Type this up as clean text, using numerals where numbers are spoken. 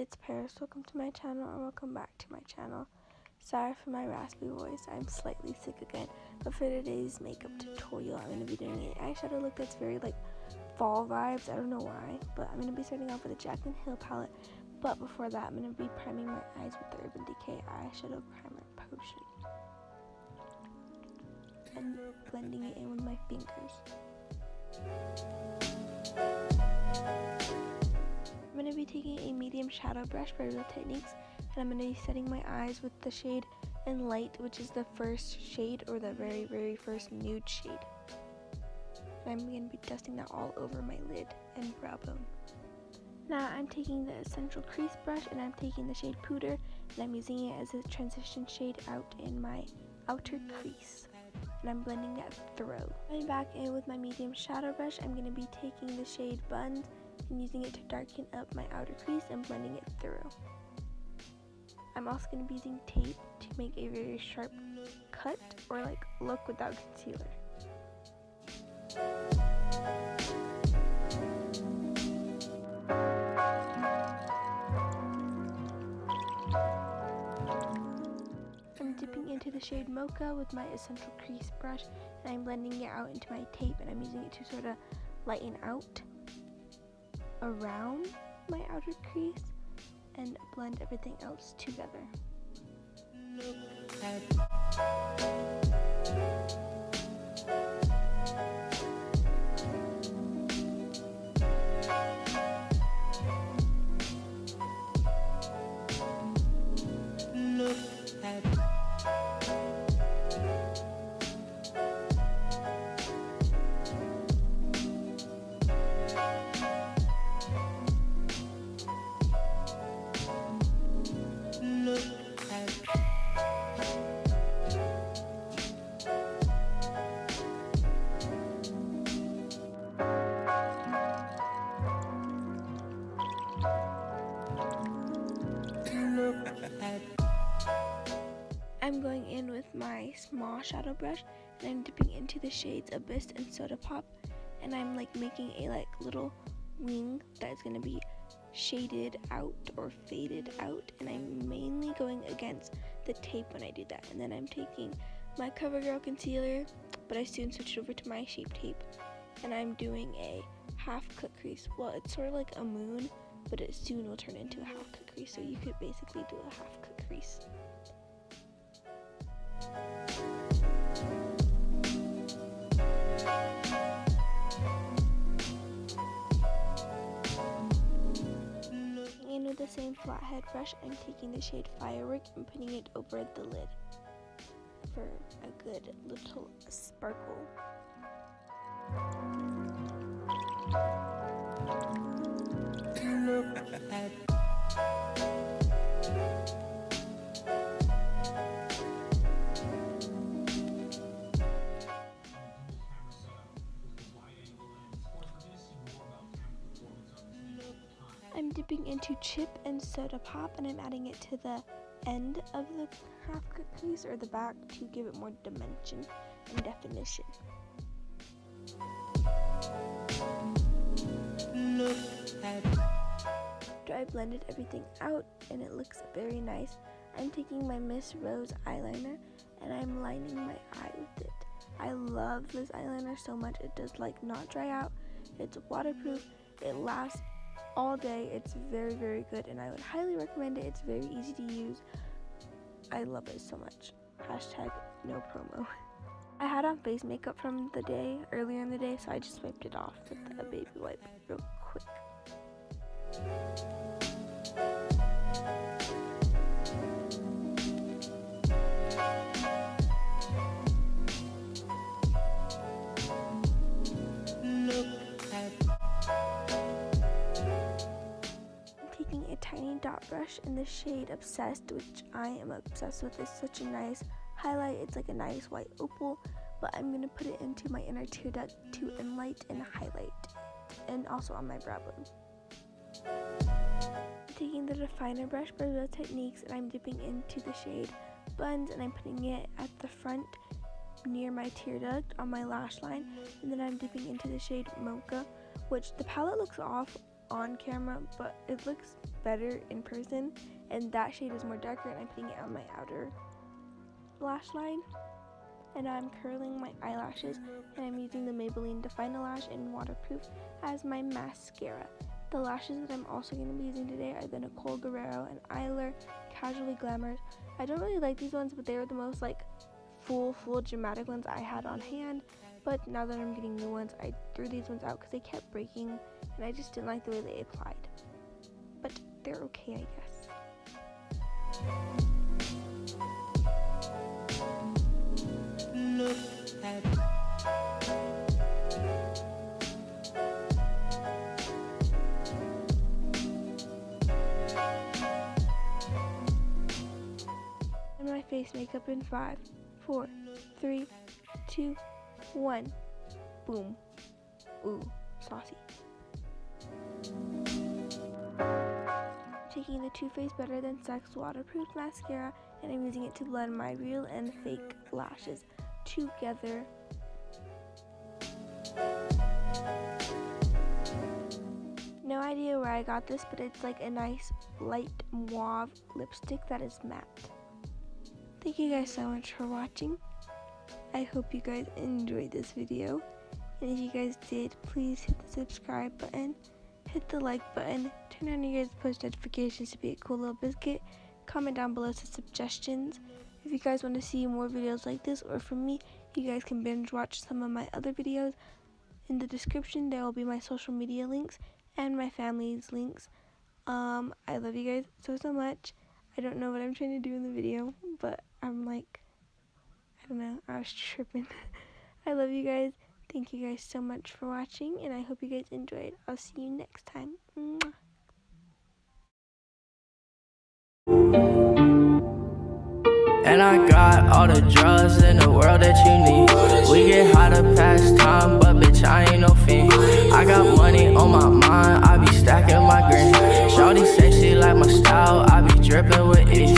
it's Paris. Welcome to my channel and welcome back to my channel. Sorry for my raspy voice, I'm slightly sick again, but for today's makeup tutorial I'm going to be doing an eyeshadow look that's very like fall vibes. I don't know why, but I'm going to be starting off with a Jaclyn Hill palette, but before that I'm going to be priming my eyes with the Urban Decay eyeshadow primer potion and blending it in with my fingers. I'm going to be taking a medium shadow brush by Real Techniques, and I'm going to be setting my eyes with the shade in Light, which is the first shade, or the very first nude shade. And I'm going to be dusting that all over my lid and brow bone. Now I'm taking the Essential Crease brush, and I'm taking the shade Pooter, and I'm using it as a transition shade out in my outer crease. And I'm blending that through. Going back in with my medium shadow brush, I'm going to be taking the shade Buns and using it to darken up my outer crease and blending it through. I'm also going to be using tape to make a very sharp cut or like look without concealer. I'm dipping into the shade Mocha with my Essential Crease brush, and I'm blending it out into my tape, and I'm using it to sort of lighten out around my outer crease and blend everything else together. I'm going in with my small shadow brush, and I'm dipping into the shades Abyss and Soda Pop, and I'm like making a like little wing that's going to be shaded out or faded out, and I'm mainly going against the tape when I do that. And then I'm taking my CoverGirl concealer, but I soon switched over to my Shape Tape, and I'm doing a half cut crease. Well, it's sort of like a moon, but it soon will turn into a half cut crease, so you could basically do a half cut crease. In with the same flathead brush, I'm taking the shade Firework and putting it over the lid for a good little sparkle. I'm dipping into Chip and Soda Pop, and I'm adding it to the end of the half cut crease or the back to give it more dimension and definition. After I blended everything out and it looks very nice, I'm taking my Miss Rose eyeliner and I'm lining my eye with it. I love this eyeliner so much. It does like not dry out, it's waterproof, it lasts all day, it's very good, and I would highly recommend it. It's very easy to use. I love it so much. Hashtag no promo. I had on face makeup from the day earlier in the day, so I just wiped it off with a baby wipe real quick. A tiny dot brush in the shade Obsessed, which I am obsessed with. It's such a nice highlight. It's like a nice white opal, but I'm going to put it into my inner tear duct to enlighten and highlight, and also on my brow bone. I'm taking the definer brush by Real Techniques, and I'm dipping into the shade Buns, and I'm putting it at the front near my tear duct on my lash line, and then I'm dipping into the shade Mocha, which the palette looks off on camera, but it looks better in person, and that shade is more darker, and I'm putting it on my outer lash line. And I'm curling my eyelashes, and I'm using the Maybelline Define-A-Lash in Waterproof as my mascara. The lashes that I'm also going to be using today are the Nicole Guerrero and Eyler Casually Glamour. I don't really like these ones, but they are the most like full dramatic ones I had on hand. But now that I'm getting new ones, I threw these ones out because they kept breaking, and I just didn't like the way they applied. But they're okay, I guess. Look at And my face makeup in 5, 4, 3, 2, 1. Boom. Ooh, saucy. Taking the Too Faced Better Than Sex Waterproof Mascara, and I'm using it to blend my real and fake lashes together. No idea where I got this, but it's like a nice light mauve lipstick that is matte. Thank you guys so much for watching. I hope you guys enjoyed this video, and if you guys did, please hit the subscribe button, hit the like button, turn on your guys' post notifications to be a cool little biscuit, comment down below some suggestions. If you guys want to see more videos like this, or from me, you guys can binge watch some of my other videos. In the description there will be my social media links and my family's links. I love you guys so much. I don't know what I'm trying to do in the video, but I'm like, I don't know, I was tripping. I love you guys. Thank you guys so much for watching, and I hope you guys enjoyed. I'll see you next time. Mwah. And I got all the drugs in the world that you need. We get high to pass time, but bitch, I ain't no fiend. I got money on my mind, I be stacking my green. Shawty sexy like my style, I be dripping with ease.